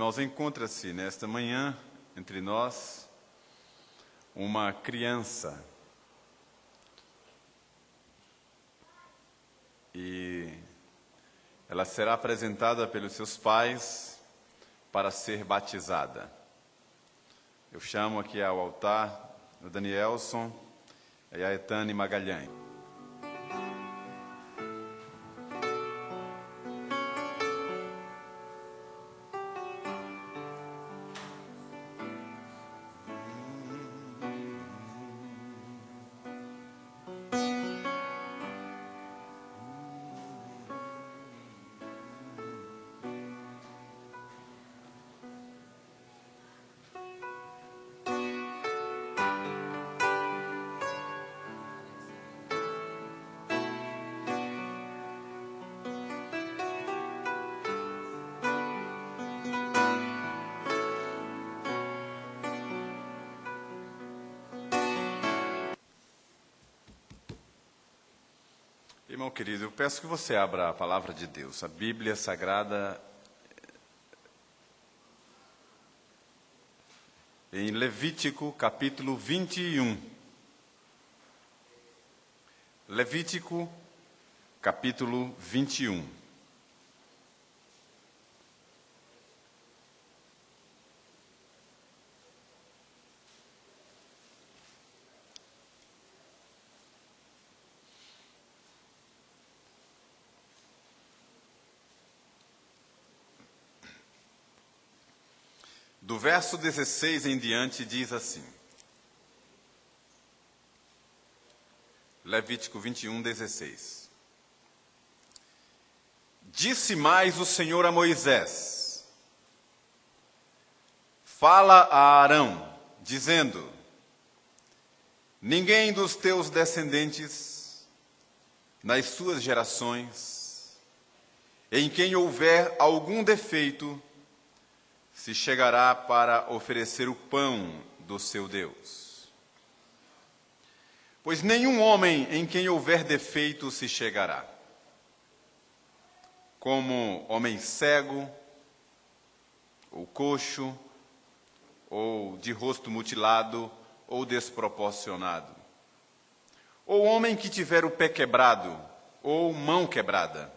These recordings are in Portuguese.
Irmãos, encontra-se nesta manhã, entre nós, uma criança. E ela será apresentada pelos seus pais para ser batizada. Eu chamo aqui ao altar o Danielson e a Etane Magalhães. Irmão querido, eu peço que você abra a palavra de Deus, a Bíblia Sagrada, em Levítico capítulo 21. Levítico capítulo 21. Do verso 16 em diante diz assim. Levítico 21, 16. Disse mais o Senhor a Moisés: Fala a Arão, dizendo: Ninguém dos teus descendentes, nas suas gerações, em quem houver algum defeito, se chegará para oferecer o pão do seu Deus. Pois nenhum homem em quem houver defeito se chegará, como homem cego, ou coxo, ou de rosto mutilado, ou desproporcionado, ou homem que tiver o pé quebrado, ou mão quebrada,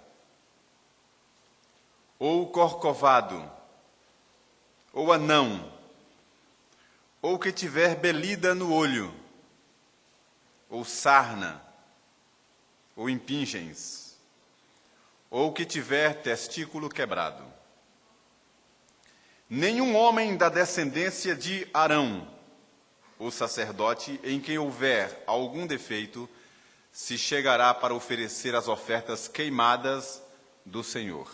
ou corcovado, ou anão, ou que tiver belida no olho, ou sarna, ou impingens, ou que tiver testículo quebrado. Nenhum homem da descendência de Arão, o sacerdote, em quem houver algum defeito, se chegará para oferecer as ofertas queimadas do Senhor.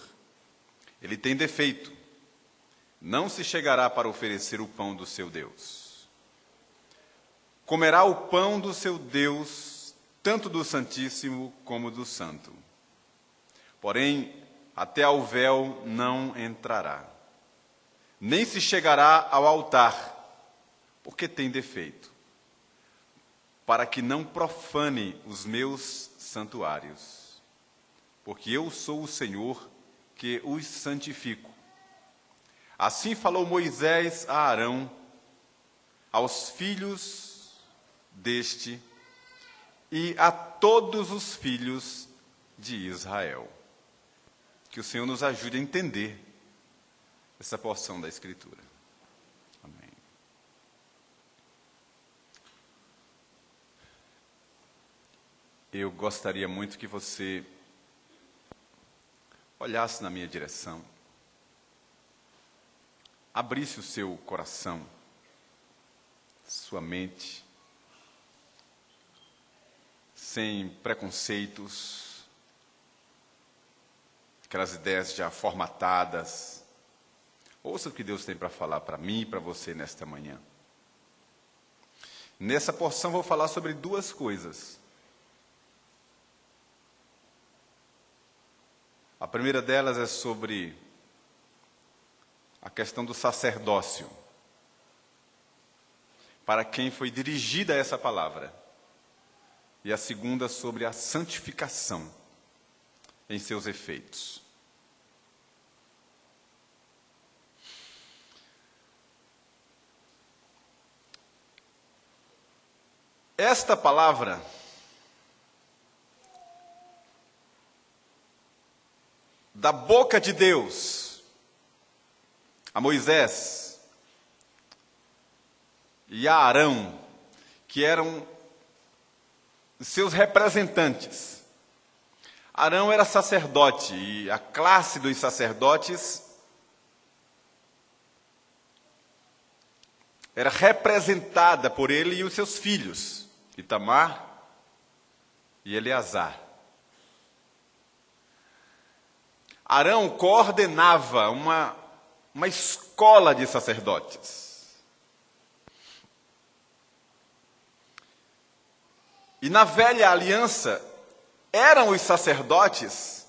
Ele tem defeito. Não se chegará para oferecer o pão do seu Deus. Comerá o pão do seu Deus, tanto do Santíssimo como do Santo. Porém, até ao véu não entrará. Nem se chegará ao altar, porque tem defeito, para que não profane os meus santuários. Porque eu sou o Senhor que os santifico. Assim falou Moisés a Arão, aos filhos deste e a todos os filhos de Israel. Que o Senhor nos ajude a entender essa porção da Escritura. Amém. Eu gostaria muito que você olhasse na minha direção, abrisse o seu coração, sua mente, sem preconceitos, aquelas ideias já formatadas. Ouça o que Deus tem para falar para mim e para você nesta manhã. Nessa porção vou falar sobre duas coisas. A primeira delas é sobre a questão do sacerdócio, para quem foi dirigida essa palavra. E a segunda sobre a santificação em seus efeitos. Esta palavra da boca de Deus a Moisés e a Arão, que eram seus representantes. Arão era sacerdote e a classe dos sacerdotes era representada por ele e os seus filhos, Itamar e Eleazar. Arão coordenava uma escola de sacerdotes. E na velha aliança, eram os sacerdotes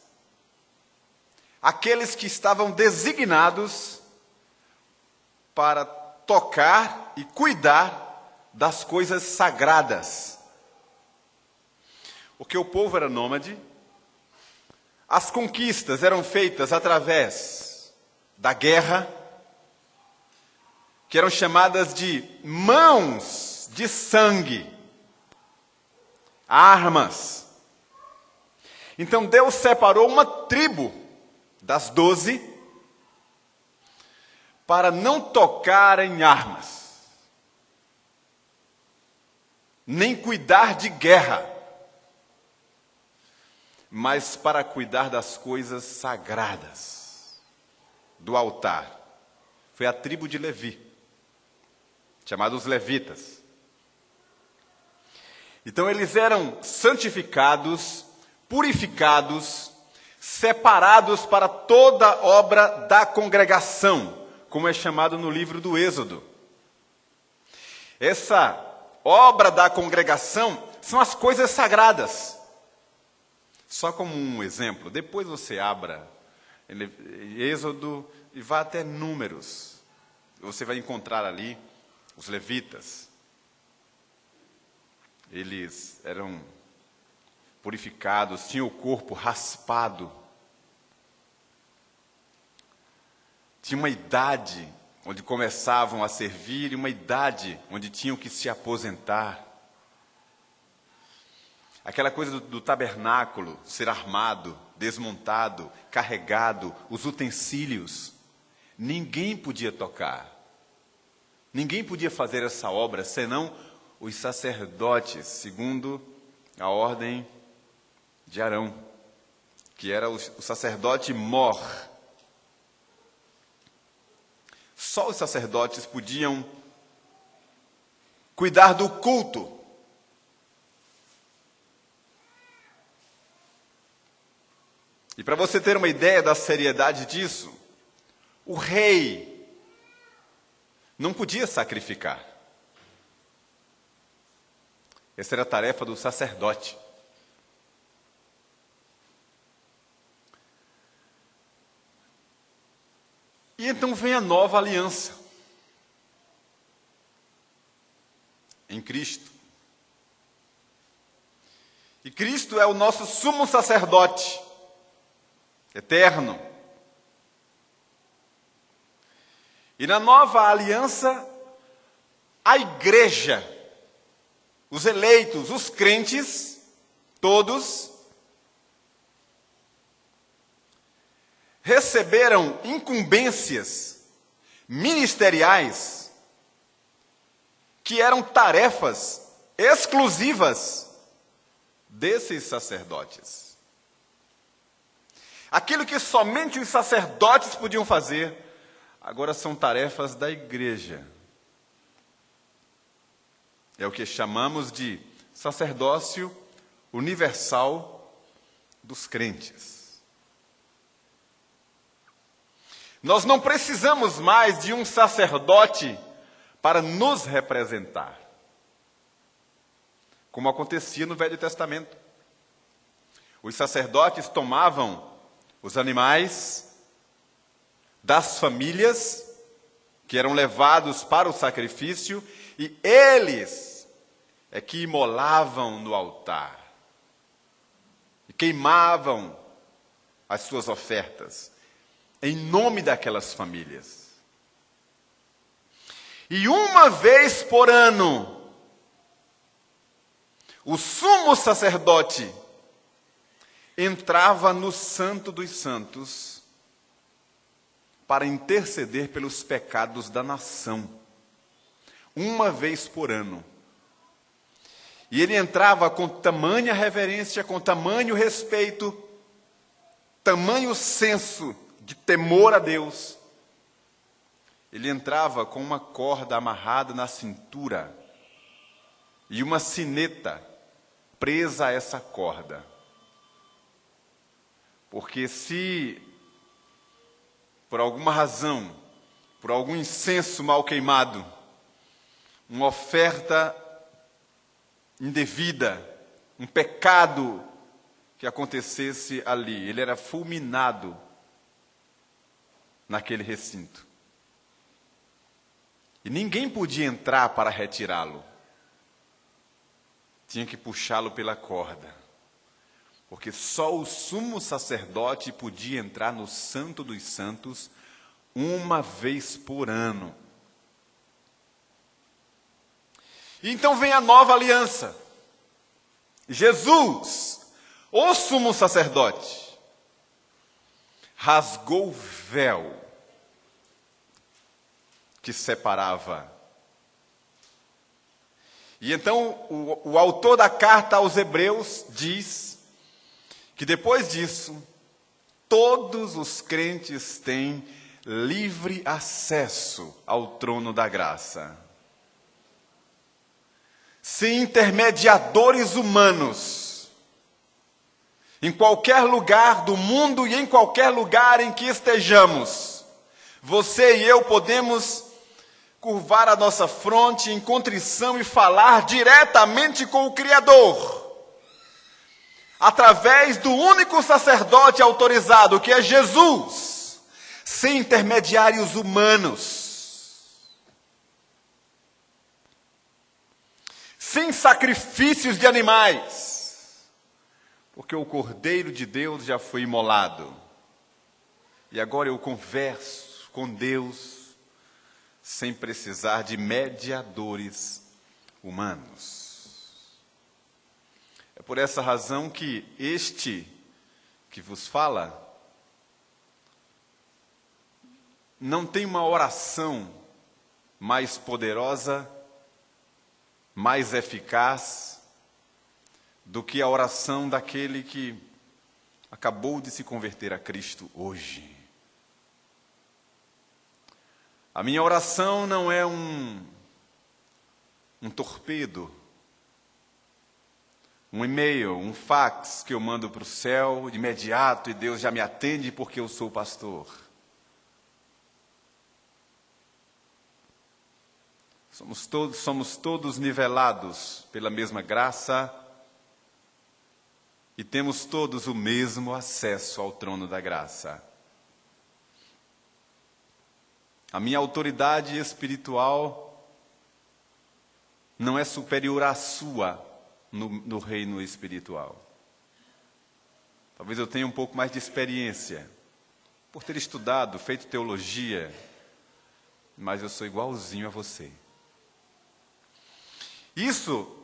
aqueles que estavam designados para tocar e cuidar das coisas sagradas. Porque o povo era nômade, as conquistas eram feitas através da guerra, que eram chamadas de mãos de sangue, armas. Então Deus separou uma tribo das 12 para não tocar em armas, nem cuidar de guerra, mas para cuidar das coisas sagradas, do altar. Foi a tribo de Levi, chamados levitas. Então eles eram santificados, purificados, separados para toda obra da congregação, como é chamado no livro do Êxodo. Essa obra da congregação são as coisas sagradas. Só como um exemplo, depois você abra Êxodo e vá até Números. Você vai encontrar ali os levitas. Eles eram purificados, tinham o corpo raspado. Tinha uma idade onde começavam a servir e uma idade onde tinham que se aposentar. Aquela coisa do tabernáculo ser armado, desmontado, carregado, os utensílios. Ninguém podia tocar. Ninguém podia fazer essa obra, senão os sacerdotes, segundo a ordem de Arão, que era o sacerdote mor. Só os sacerdotes podiam cuidar do culto. E para você ter uma ideia da seriedade disso, o rei não podia sacrificar. Essa era a tarefa do sacerdote. E então vem a nova aliança em Cristo. E Cristo é o nosso sumo sacerdote eterno. E na nova aliança, a igreja, os eleitos, os crentes, todos, receberam incumbências ministeriais que eram tarefas exclusivas desses sacerdotes. Aquilo que somente os sacerdotes podiam fazer, agora são tarefas da igreja. É o que chamamos de sacerdócio universal dos crentes. Nós não precisamos mais de um sacerdote para nos representar, como acontecia no Velho Testamento. Os sacerdotes tomavam os animais das famílias que eram levados para o sacrifício e eles é que imolavam no altar e queimavam as suas ofertas em nome daquelas famílias. E uma vez por ano, o sumo sacerdote entrava no Santo dos Santos para interceder pelos pecados da nação, uma vez por ano. E ele entrava com tamanha reverência, com tamanho respeito, tamanho senso de temor a Deus. Ele entrava com uma corda amarrada na cintura e uma sineta presa a essa corda. Porque se, por alguma razão, por algum incenso mal queimado, uma oferta indevida, um pecado que acontecesse ali, ele era fulminado naquele recinto. E ninguém podia entrar para retirá-lo. Tinha que puxá-lo pela corda. Porque só o sumo sacerdote podia entrar no Santo dos Santos uma vez por ano. E então vem a nova aliança. Jesus, o sumo sacerdote, rasgou o véu que separava. E então o autor da carta aos Hebreus diz que depois disso, todos os crentes têm livre acesso ao trono da graça. Sem intermediadores humanos, em qualquer lugar do mundo e em qualquer lugar em que estejamos, você e eu podemos curvar a nossa fronte em contrição e falar diretamente com o Criador, através do único sacerdote autorizado, que é Jesus, sem intermediários humanos, sem sacrifícios de animais, porque o Cordeiro de Deus já foi imolado. E agora eu converso com Deus sem precisar de mediadores humanos. É por essa razão que este que vos fala não tem uma oração mais poderosa, mais eficaz do que a oração daquele que acabou de se converter a Cristo hoje. A minha oração não é um torpedo, um e-mail, um fax que eu mando para o céu de imediato e Deus já me atende porque eu sou pastor. Somos todos nivelados pela mesma graça e temos todos o mesmo acesso ao trono da graça. A minha autoridade espiritual não é superior à sua no reino espiritual. Talvez eu tenha um pouco mais de experiência, por ter estudado, feito teologia, mas eu sou igualzinho a você. Isso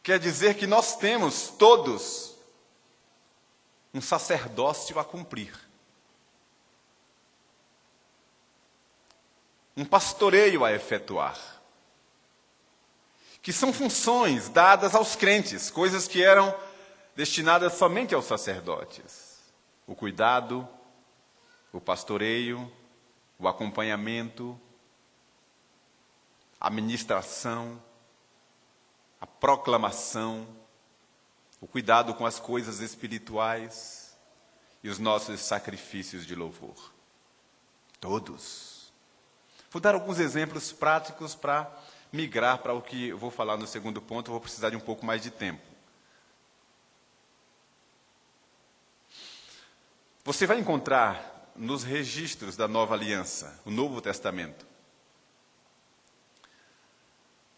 quer dizer que nós temos todos um sacerdócio a cumprir. Um pastoreio a efetuar, que são funções dadas aos crentes, coisas que eram destinadas somente aos sacerdotes. O cuidado, o pastoreio, o acompanhamento, a ministração, a proclamação, o cuidado com as coisas espirituais e os nossos sacrifícios de louvor. Todos. Vou dar alguns exemplos práticos para migrar para o que eu vou falar no segundo ponto. Eu vou precisar de um pouco mais de tempo. Você vai encontrar nos registros da Nova Aliança, o Novo Testamento,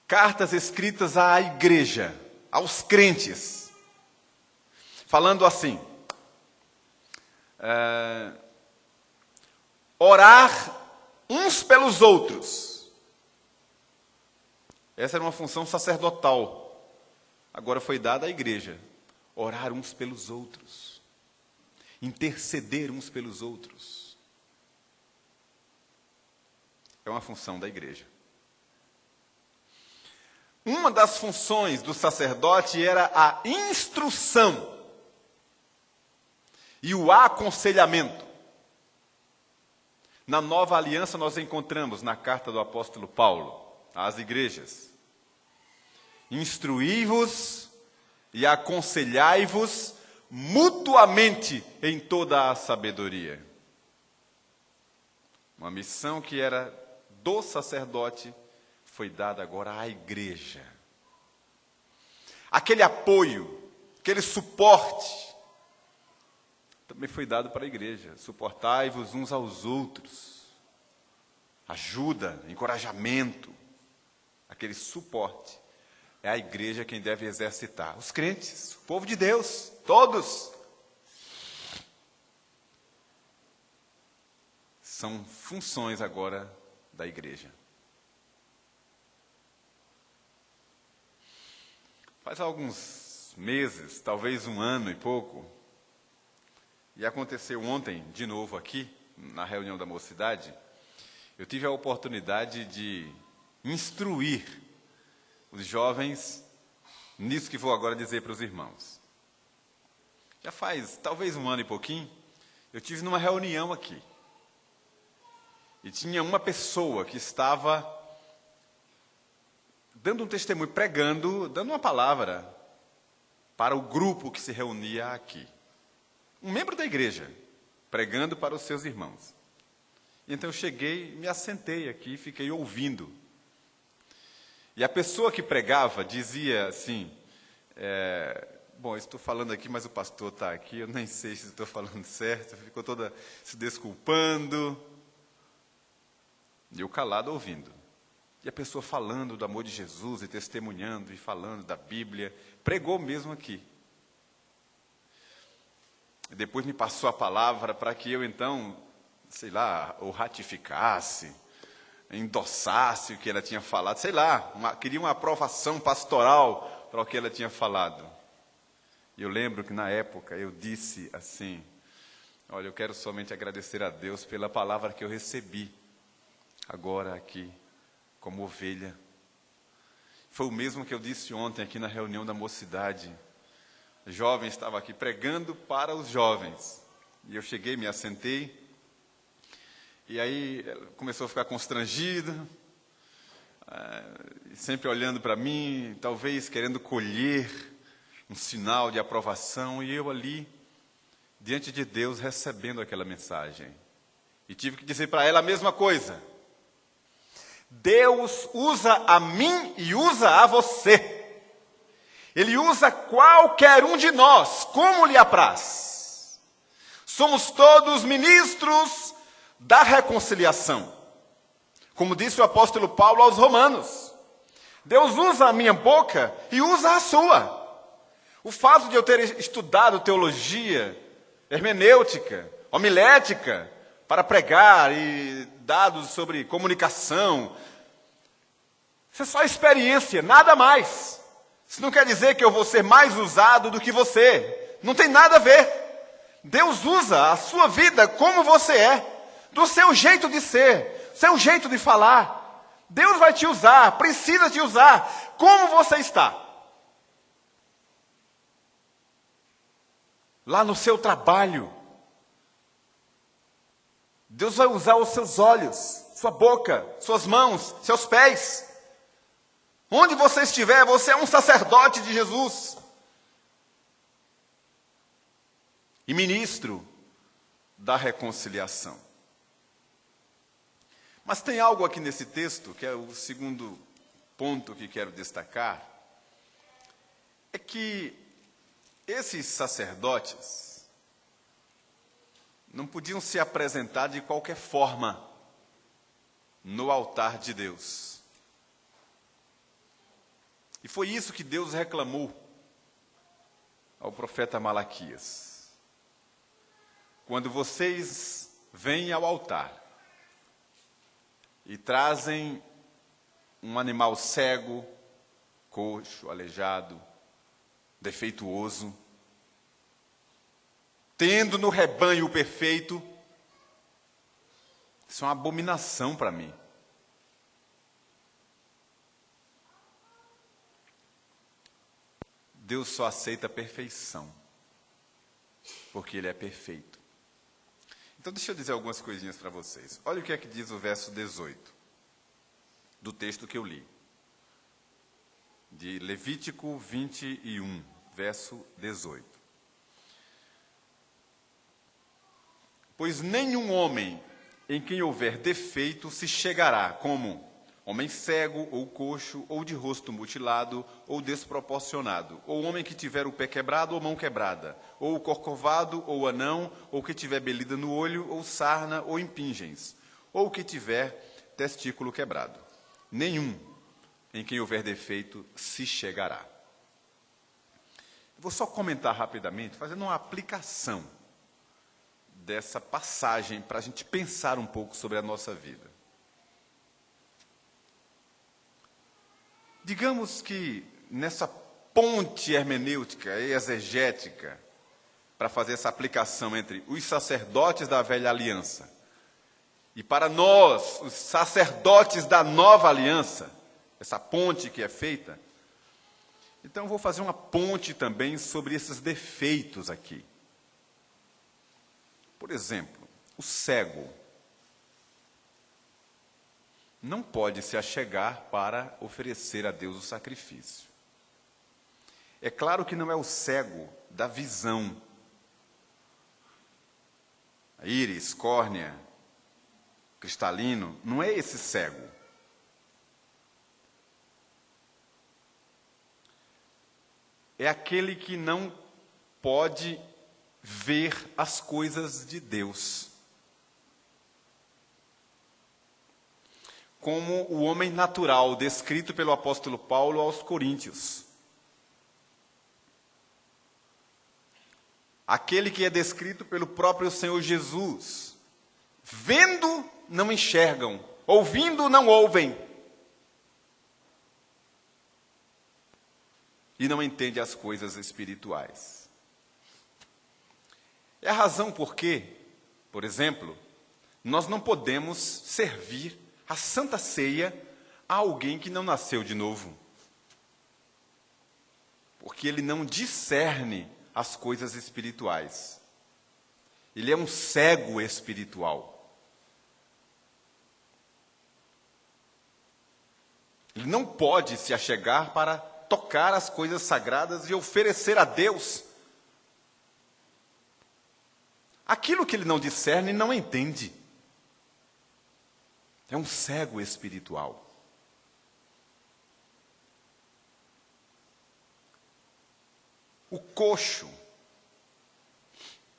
cartas escritas à igreja, aos crentes, falando assim: orar uns pelos outros Essa era uma função sacerdotal. Agora foi dada à igreja. Orar uns pelos outros. Interceder uns pelos outros. É uma função da igreja. Uma das funções do sacerdote era a instrução e o aconselhamento. Na Nova Aliança nós encontramos na carta do apóstolo Paulo às igrejas: instruí-vos e aconselhai-vos mutuamente em toda a sabedoria. Uma missão que era do sacerdote foi dada agora à igreja. Aquele apoio, aquele suporte, também foi dado para a igreja. Suportai-vos uns aos outros. Ajuda, encorajamento, aquele suporte. É a igreja quem deve exercitar. Os crentes, o povo de Deus, todos. São funções agora da igreja. Faz alguns meses, talvez um ano e pouco, e aconteceu ontem, de novo aqui, na reunião da mocidade, eu tive a oportunidade de instruir os jovens nisso que vou agora dizer para os irmãos. Já faz talvez um ano e pouquinho, eu tive numa reunião aqui, e tinha uma pessoa que estava dando um testemunho, pregando, dando uma palavra para o grupo que se reunia aqui. Um membro da igreja, pregando para os seus irmãos. Então eu cheguei, me assentei aqui, fiquei ouvindo. E a pessoa que pregava dizia assim, bom, eu estou falando aqui, mas o pastor está aqui, eu nem sei se estou falando certo, ficou toda se desculpando. E eu calado ouvindo. E a pessoa falando do amor de Jesus, e testemunhando, e falando da Bíblia, pregou mesmo aqui. E depois me passou a palavra para que eu então, sei lá, ou ratificasse, endossasse o que ela tinha falado, sei lá, queria uma aprovação pastoral para o que ela tinha falado. E eu lembro que na época eu disse assim, olha, eu quero somente agradecer a Deus pela palavra que eu recebi, agora aqui, como ovelha. Foi o mesmo que eu disse ontem aqui na reunião da mocidade. O jovem estava aqui pregando para os jovens. E eu cheguei, me assentei. E aí começou a ficar constrangido. Sempre olhando para mim, talvez querendo colher um sinal de aprovação. E eu ali, diante de Deus, recebendo aquela mensagem. E tive que dizer para ela a mesma coisa. Deus usa a mim e usa a você. Ele usa qualquer um de nós, como lhe apraz. Somos todos ministros da reconciliação. Como disse o apóstolo Paulo aos Romanos. Deus usa a minha boca e usa a sua. O fato de eu ter estudado teologia, hermenêutica, homilética, para pregar e dados sobre comunicação. Isso é só experiência, nada mais. Isso não quer dizer que eu vou ser mais usado do que você. Não tem nada a ver. Deus usa a sua vida como você é, do seu jeito de ser, seu jeito de falar. Deus vai te usar, precisa te usar, como você está. Lá no seu trabalho, Deus vai usar os seus olhos, sua boca, suas mãos, seus pés. Onde você estiver, você é um sacerdote de Jesus. E ministro da reconciliação. Mas tem algo aqui nesse texto, que é o segundo ponto que quero destacar, é que esses sacerdotes não podiam se apresentar de qualquer forma no altar de Deus. E foi isso que Deus reclamou ao profeta Malaquias. Quando vocês vêm ao altar e trazem um animal cego, coxo, aleijado, defeituoso, tendo no rebanho o perfeito, isso é uma abominação para mim. Deus só aceita a perfeição, porque Ele é perfeito. Então deixa eu dizer algumas coisinhas para vocês. Olha o que é que diz o verso 18, do texto que eu li. De Levítico 21, verso 18. Pois nenhum homem em quem houver defeito se chegará como homem cego, ou coxo, ou de rosto mutilado, ou desproporcionado, ou homem que tiver o pé quebrado ou mão quebrada, ou corcovado, ou anão, ou que tiver belida no olho, ou sarna, ou impingens, ou que tiver testículo quebrado. Nenhum em quem houver defeito se chegará. Vou só comentar rapidamente, fazendo uma aplicação dessa passagem para a gente pensar um pouco sobre a nossa vida. Digamos que nessa ponte hermenêutica e exegética, para fazer essa aplicação entre os sacerdotes da velha aliança e para nós, os sacerdotes da nova aliança, essa ponte que é feita, então eu vou fazer uma ponte também sobre esses defeitos aqui. Por exemplo, o cego não pode se achegar para oferecer a Deus o sacrifício. É claro que não é o cego da visão. Íris, córnea, cristalino, não é esse cego. É aquele que não pode ver as coisas de Deus. Como o homem natural descrito pelo apóstolo Paulo aos Coríntios. Aquele que é descrito pelo próprio Senhor Jesus. Vendo, não enxergam. Ouvindo, não ouvem. E não entende as coisas espirituais. É a razão por que, por exemplo, nós não podemos servir a Santa Ceia a alguém que não nasceu de novo. Porque ele não discerne as coisas espirituais. Ele é um cego espiritual. Ele não pode se achegar para tocar as coisas sagradas e oferecer a Deus aquilo que ele não discerne e não entende. É um cego espiritual. O coxo,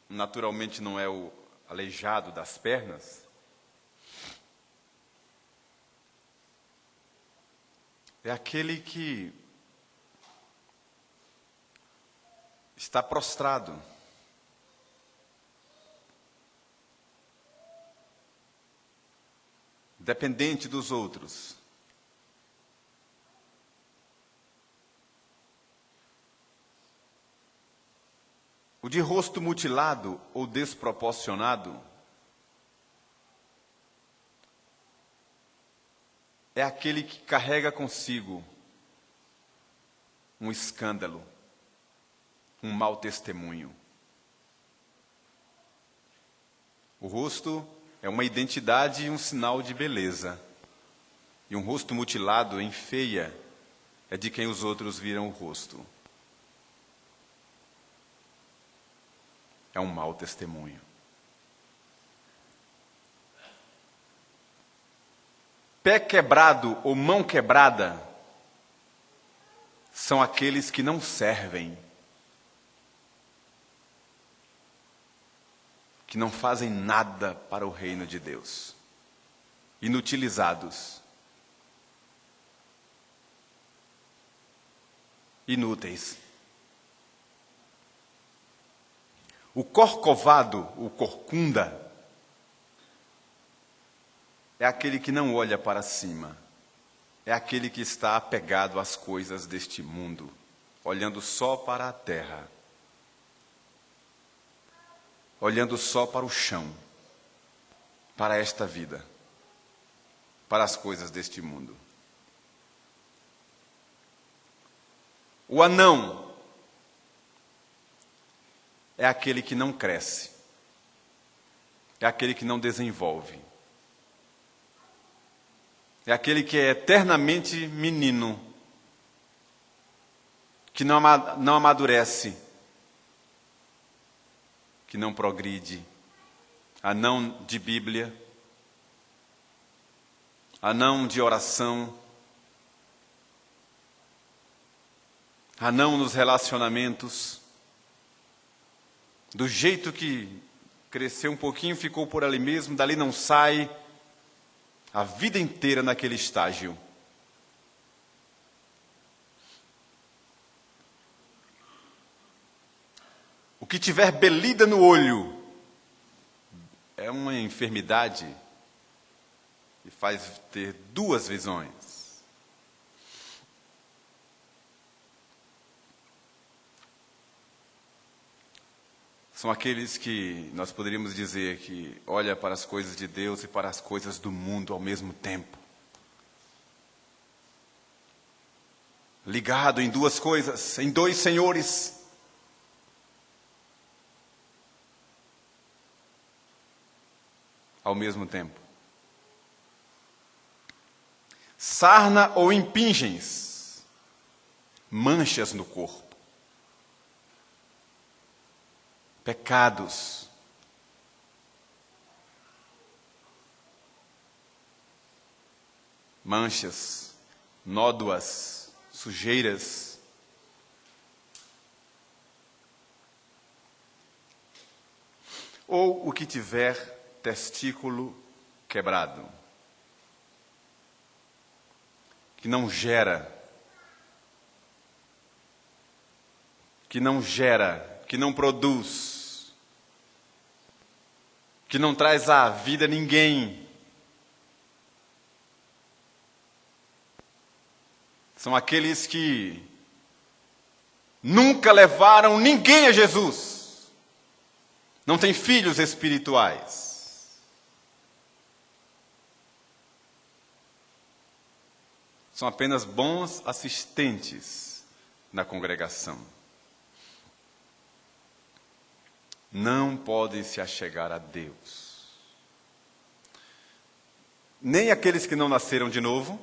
naturalmente não é o aleijado das pernas, é aquele que está prostrado. Dependente dos outros. O de rosto mutilado ou desproporcionado é aquele que carrega consigo um escândalo, um mau testemunho. O rosto é uma identidade e um sinal de beleza. E um rosto mutilado enfeia é de quem os outros viram o rosto. É um mau testemunho. Pé quebrado ou mão quebrada são aqueles que não servem, que não fazem nada para o reino de Deus, inutilizados, inúteis. O corcovado, o corcunda, é aquele que não olha para cima, é aquele que está apegado às coisas deste mundo, olhando só para a terra, olhando só para o chão, para esta vida, para as coisas deste mundo. O anão é aquele que não cresce, é aquele que não desenvolve, é aquele que é eternamente menino, que não amadurece, que não progride. Anão de Bíblia, anão de oração, anão nos relacionamentos, do jeito que cresceu um pouquinho, ficou por ali mesmo, dali não sai, a vida inteira naquele estágio. O que tiver belida no olho é uma enfermidade e faz ter duas visões. São aqueles que nós poderíamos dizer que olha para as coisas de Deus e para as coisas do mundo ao mesmo tempo. Ligado em duas coisas, em dois senhores. Ao mesmo tempo. Sarna ou impingens, manchas no corpo. Pecados. Manchas, nódoas, sujeiras. Ou o que tiver testículo quebrado, que não gera, que não produz, que não traz à vida ninguém. São aqueles que nunca levaram ninguém a Jesus, não têm filhos espirituais. São apenas bons assistentes na congregação. Não podem se achegar a Deus. Nem aqueles que não nasceram de novo,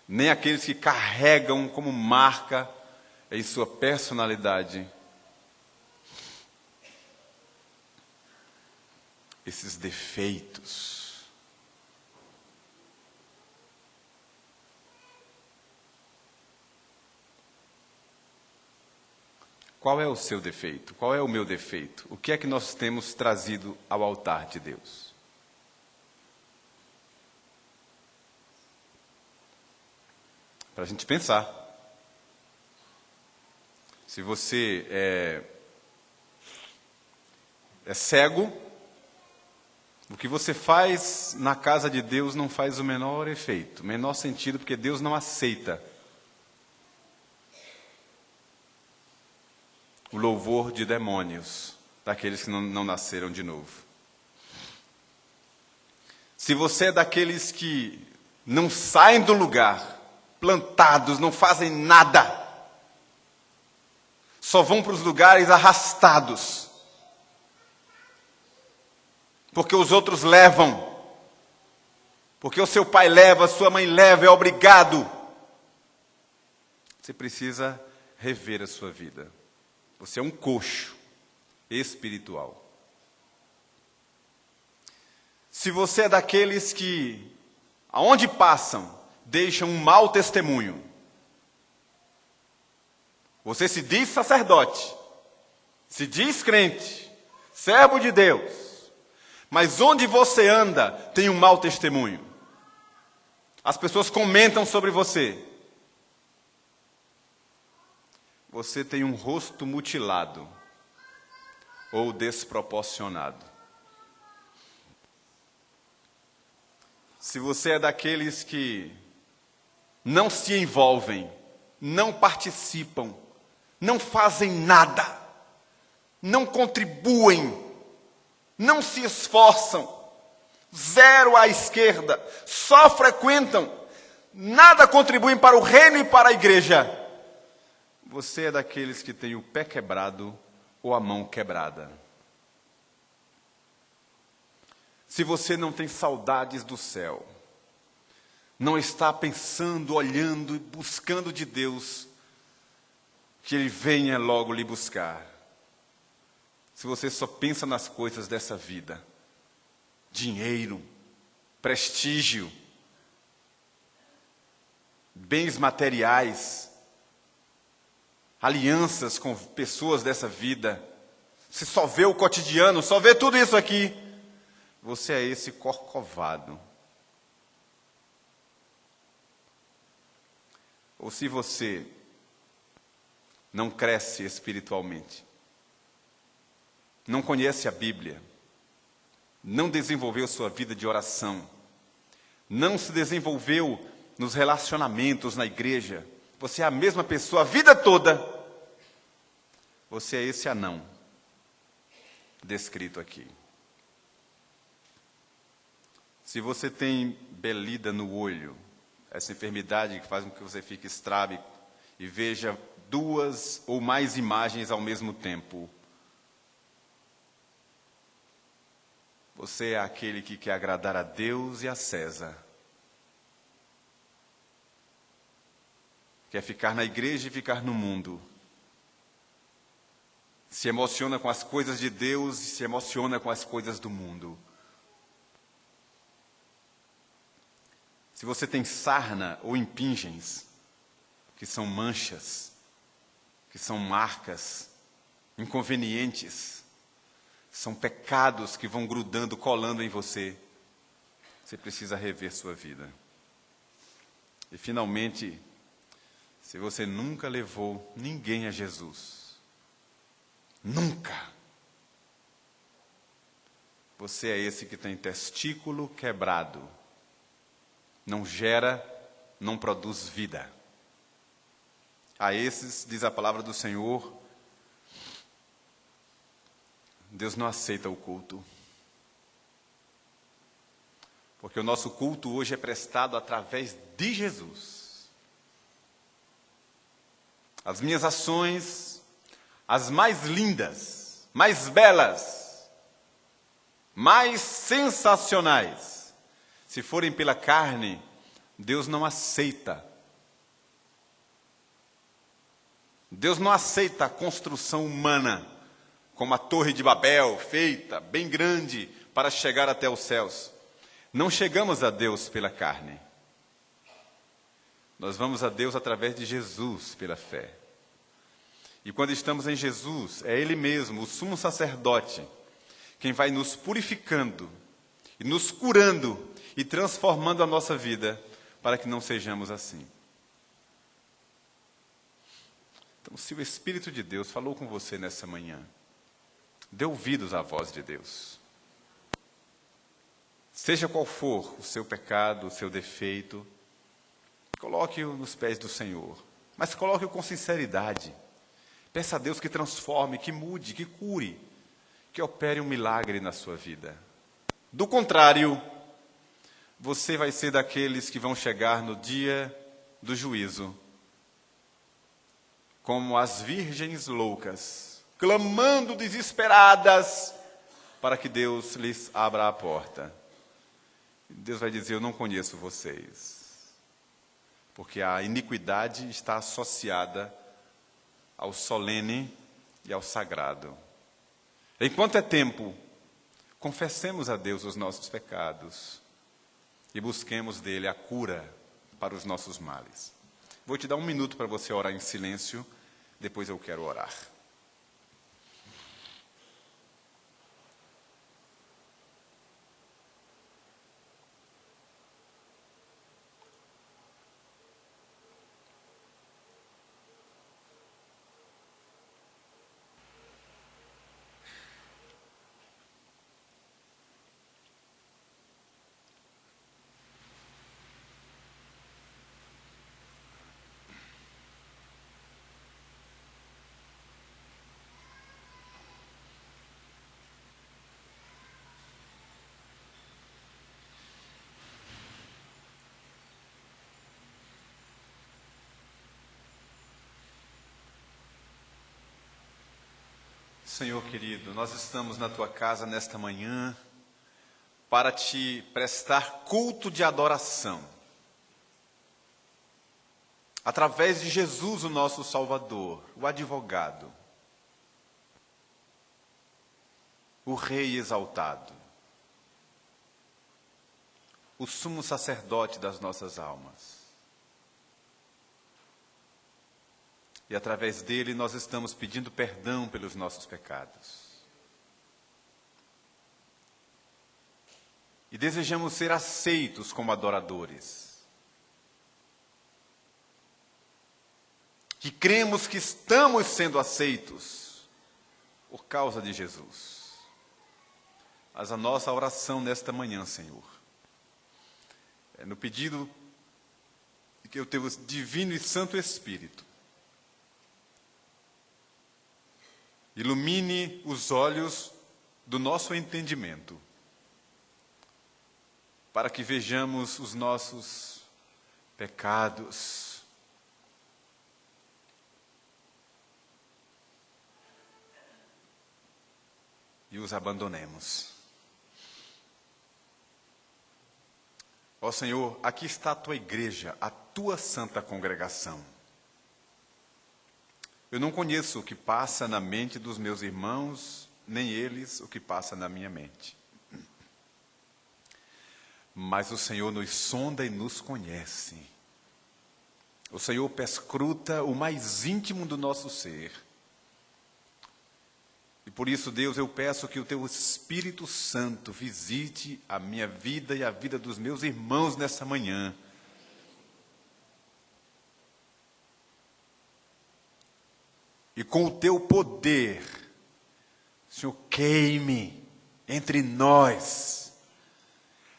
nem aqueles que carregam como marca em sua personalidade esses defeitos. Qual é o seu defeito? Qual é o meu defeito? O que é que nós temos trazido ao altar de Deus? Para a gente pensar. Se você é cego, o que você faz na casa de Deus não faz o menor efeito, o menor sentido, porque Deus não aceita o louvor de demônios, daqueles que não nasceram de novo. Se você é daqueles que não saem do lugar, plantados, não fazem nada, só vão para os lugares arrastados, porque os outros levam, porque o seu pai leva, a sua mãe leva, é obrigado. Você precisa rever a sua vida. Você é um coxo espiritual. Se você é daqueles que, aonde passam, deixam um mau testemunho. Você se diz sacerdote, se diz crente, servo de Deus, mas onde você anda tem um mau testemunho. As pessoas comentam sobre você. Você tem um rosto mutilado ou desproporcionado. Se você é daqueles que não se envolvem, não participam, não fazem nada, não contribuem, não se esforçam, zero à esquerda, só frequentam, nada contribuem para o reino e para a igreja, você é daqueles que tem o pé quebrado ou a mão quebrada. Se você não tem saudades do céu, não está pensando, olhando e buscando de Deus, que Ele venha logo lhe buscar. Se você só pensa nas coisas dessa vida, dinheiro, prestígio, bens materiais, alianças com pessoas dessa vida, você só vê o cotidiano, só vê tudo isso aqui, você é esse corcovado. Ou se você não cresce espiritualmente, não conhece a Bíblia, não desenvolveu sua vida de oração, não se desenvolveu nos relacionamentos na igreja, você é a mesma pessoa a vida toda, você é esse anão descrito aqui. Se você tem belida no olho, essa enfermidade que faz com que você fique estrábico e veja duas ou mais imagens ao mesmo tempo, você é aquele que quer agradar a Deus e a César. Quer ficar na igreja e ficar no mundo. Se emociona com as coisas de Deus e se emociona com as coisas do mundo. Se você tem sarna ou impingens, que são manchas, que são marcas, inconvenientes, são pecados que vão grudando, colando em você, você precisa rever sua vida. E finalmente, se você nunca levou ninguém a Jesus, nunca, você é esse que tem testículo quebrado, não gera, não produz vida. A esses, diz a palavra do Senhor, Deus não aceita o culto. Porque o nosso culto hoje é prestado através de Jesus. As minhas ações, as mais lindas, mais belas, mais sensacionais, se forem pela carne, Deus não aceita. Deus não aceita a construção humana, como a Torre de Babel, feita, bem grande, para chegar até os céus. Não chegamos a Deus pela carne. Nós vamos a Deus através de Jesus, pela fé. E quando estamos em Jesus, é Ele mesmo, o sumo sacerdote, quem vai nos purificando, e nos curando, e transformando a nossa vida, para que não sejamos assim. Então, se o Espírito de Deus falou com você nessa manhã, dê ouvidos à voz de Deus. Seja qual for o seu pecado, o seu defeito, coloque-o nos pés do Senhor. Mas coloque-o com sinceridade. Peça a Deus que transforme, que mude, que cure, que opere um milagre na sua vida. Do contrário, você vai ser daqueles que vão chegar no dia do juízo, como as virgens loucas, clamando desesperadas para que Deus lhes abra a porta. Deus vai dizer: eu não conheço vocês, porque a iniquidade está associada ao solene e ao sagrado. Enquanto é tempo, confessemos a Deus os nossos pecados e busquemos dele a cura para os nossos males. Vou te dar 1 minuto para você orar em silêncio, depois eu quero orar. Senhor querido, nós estamos na tua casa nesta manhã para te prestar culto de adoração. Através de Jesus, o nosso Salvador, o advogado, o Rei exaltado, o sumo sacerdote das nossas almas. E através dele nós estamos pedindo perdão pelos nossos pecados. E desejamos ser aceitos como adoradores. Que cremos que estamos sendo aceitos por causa de Jesus. Mas a nossa oração nesta manhã, Senhor, é no pedido de que o teu divino e santo Espírito ilumine os olhos do nosso entendimento, para que vejamos os nossos pecados e os abandonemos. Ó Senhor, aqui está a tua igreja, a tua santa congregação. Eu não conheço o que passa na mente dos meus irmãos, nem eles o que passa na minha mente. Mas o Senhor nos sonda e nos conhece. O Senhor perscruta o mais íntimo do nosso ser. E por isso, Deus, eu peço que o teu Espírito Santo visite a minha vida e a vida dos meus irmãos nessa manhã. E com o teu poder, Senhor, queime entre nós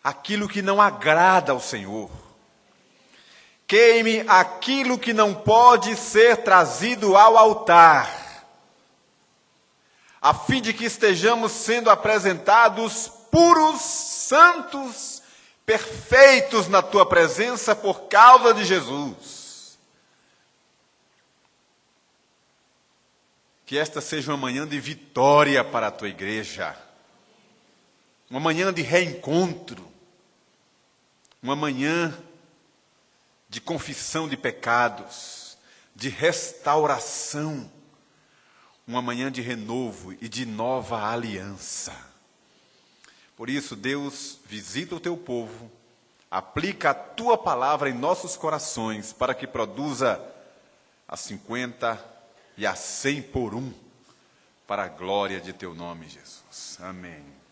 aquilo que não agrada ao Senhor. Queime aquilo que não pode ser trazido ao altar, a fim de que estejamos sendo apresentados puros, santos, perfeitos na tua presença por causa de Jesus. Que esta seja uma manhã de vitória para a tua igreja, uma manhã de reencontro, uma manhã de confissão de pecados, de restauração, uma manhã de renovo e de nova aliança. Por isso, Deus, visita o teu povo, aplica a tua palavra em nossos corações para que produza a 50 e a 100 por um, para a glória de teu nome, Jesus. Amém.